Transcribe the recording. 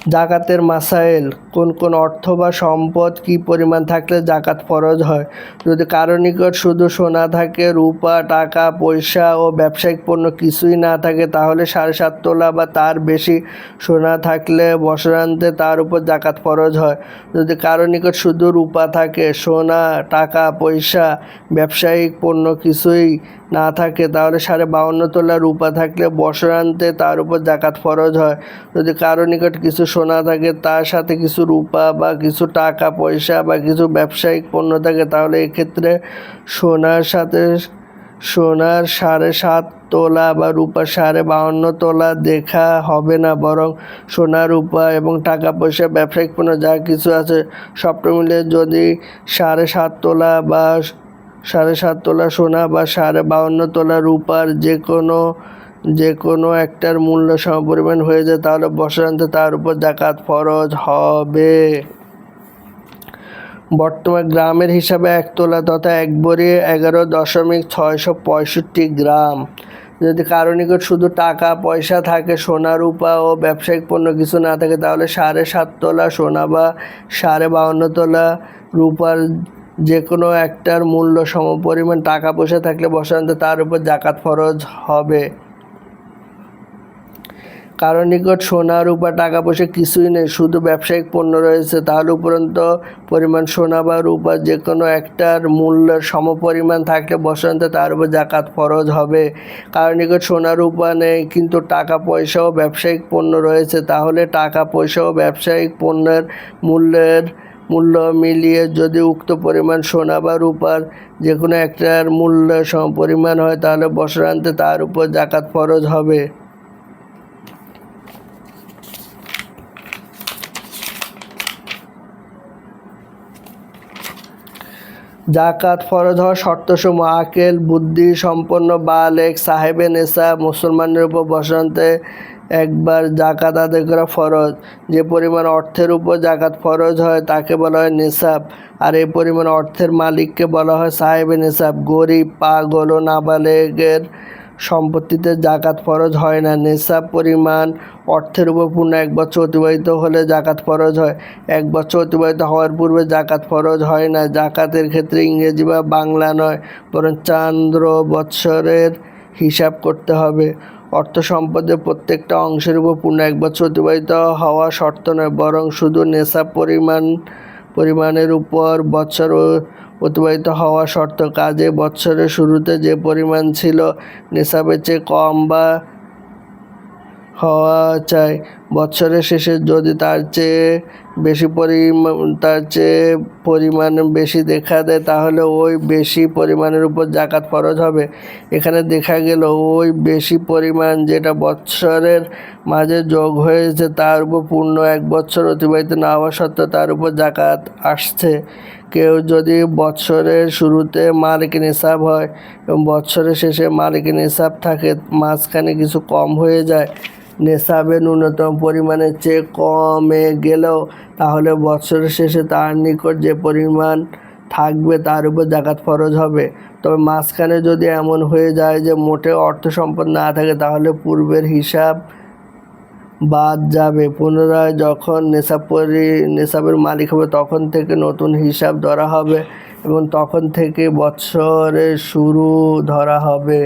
জাকাতের মাসাইল। কোন কোন অর্থ বা সম্পদ কি পরিমাণ থাকলে জাকাত ফরজ হয়? যদি কারো নিকট শুধু সোনা থাকে, রূপা, টাকা পয়সা ও ব্যবসায়িক পণ্য কিছুই না থাকে, তাহলে 7.5 তোলা বা তার বেশি সোনা থাকলে বছরান্তে তার উপর জাকাত ফরজ হয়। যদি কারো নিকট শুধু রূপা থাকে, সোনা, টাকা পয়সা, ব্যবসায়িক পণ্য কিছুই না থাকে, তাহলে 52.5 তোলা রূপা থাকলে বছরান্তে তার উপর জাকাত ফরজ হয়। যদি কারো নিকট কিছু সোনা থাকে, তার সাথে কিছু রূপা বা কিছু টাকা পয়সা বা কিছু ব্যবসায়িক পণ্য থাকে, তাহলে এক্ষেত্রে সোনার সাথে সোনার 7.5 তোলা বা রূপার 52.5 তোলা দেখা হবে না, বরং সোনা, রূপা এবং টাকা পয়সা, ব্যবসায়িক পণ্য যা কিছু আছে সবটা মিলে যদি 7.5 তোলা বা 7.5 তোলা সোনা বা 52.5 তোলা রূপার যে কোনো একটার মূল্য সমপরিমাণ হয়ে যায়, তাহলে বছরান্তে তার উপর জাকাত ফরজ হবে। বর্তমান গ্রামের হিসাবে 1 তোলা তথা 1 ভরি 11.665 গ্রাম। যদি কারো নিকট শুধু টাকা পয়সা থাকে, সোনা, রূপা ও ব্যবসায়িক পণ্য কিছু না থাকে, তাহলে 7.5 তোলা সোনা বা 52.5 তোলা রূপার যে কোনো একটার মূল্য সমপরিমাণ টাকা পয়সা থাকলে বছরান্তে তার উপর জাকাত ফরজ হবে। কারো নিকট সোনা, রূপা, টাকা পয়সা কিছুই নেই, শুধু ব্যবসায়িক পণ্য রয়েছে, তাহলে উপরন্ত পরিমাণ সোনা বা রূপা যে কোনো একটার মূল্যের সমপরিমাণ থাকলে বছরান্তে তার উপর জাকাত ফরজ হবে। কারো নিকট সোনা, রূপা নেই কিন্তু টাকা পয়সা ও ব্যবসায়িক পণ্য রয়েছে, তাহলে টাকা পয়সা ও ব্যবসায়িক পণ্যের মূল্য মিলিয়ে যদি উক্ত পরিমাণ সোনা বা রূপার যে কোনো একটার মূল্য সমপরিমাণ হয়, তাহলে বছরান্তে তার উপর জাকাত ফরজ হবে। জাকাত ফরজ হওয়ার শর্তসমূহ: আকেল, বুদ্ধি সম্পন্ন বালেগ, সাহেবে নেশাব, মুসলমানের উপর বছরান্তে একবার জাকাত আদায় করা ফরজ। যে পরিমাণ অর্থের উপর জাকাত ফরজ হয় তাকে বলা হয় নেশাব, আর এই পরিমাণ অর্থের মালিককে বলা হয় সাহেবে নেশাব। গরিব, পাগল ও নাবালেগের সম্পত্তিতে জাকাত ফরজ হয় না। নেশাব পরিমাণ অর্থের উপর পূর্ণ 1 বছর অতিবাহিত হলে জাকাত ফরজ হয়। 1 বছর অতিবাহিত হওয়ার পূর্বে জাকাত ফরজ হয় না। জাকাতের ক্ষেত্রে ইংরেজি বা বাংলা নয়, বরং চান্দ্র বৎসরের হিসাব করতে হবে। অর্থ সম্পদের প্রত্যেকটা অংশের উপর পূর্ণ 1 বছর অতিবাহিত হওয়া শর্ত নয়, বরং শুধু নেশাব পরিমাণের উপর বৎসর অতিবাহিত হওয়া শর্ত। কাজে বৎসরের শুরুতে যে পরিমাণ ছিল নেশাবের চেয়ে কম বা হওয়া চাই। বৎসরের শেষে যদি তার চেয়ে পরিমাণ বেশি দেখা দেয়, তাহলে ওই বেশি পরিমাণের উপর জাকাত ফরজ হবে। এখানে দেখা গেল ওই বেশি পরিমাণ যেটা বৎসরের মাঝে যোগ হয়েছে তার উপর পূর্ণ 1 বছর অতিবাহিত না হওয়া সত্ত্বেও তার উপর জাকাত আসছে। কেউ যদি বৎসরের শুরুতে মালিক নিসাব হয় এবং বৎসরের শেষে মালিক নিসাব থাকে, মাঝখানে কিছু কম হয়ে যায়, নেশাবের ন্যূনতম পরিমাণের চেয়ে কমে গেলেও, তাহলে বৎসরের শেষে তার নিকট যে পরিমাণ থাকবে তার উপর জাকাত ফরজ হবে। তবে মাঝখানে যদি এমন হয়ে যায় যে মোটে অর্থ সম্পদ না থাকে, তাহলে পূর্বের হিসাব বাদ যাবে। পুনরায় যখন নেশাবের মালিক হবে তখন থেকে নতুন হিসাব ধরা হবে এবং তখন থেকে বৎসরের শুরু ধরা হবে।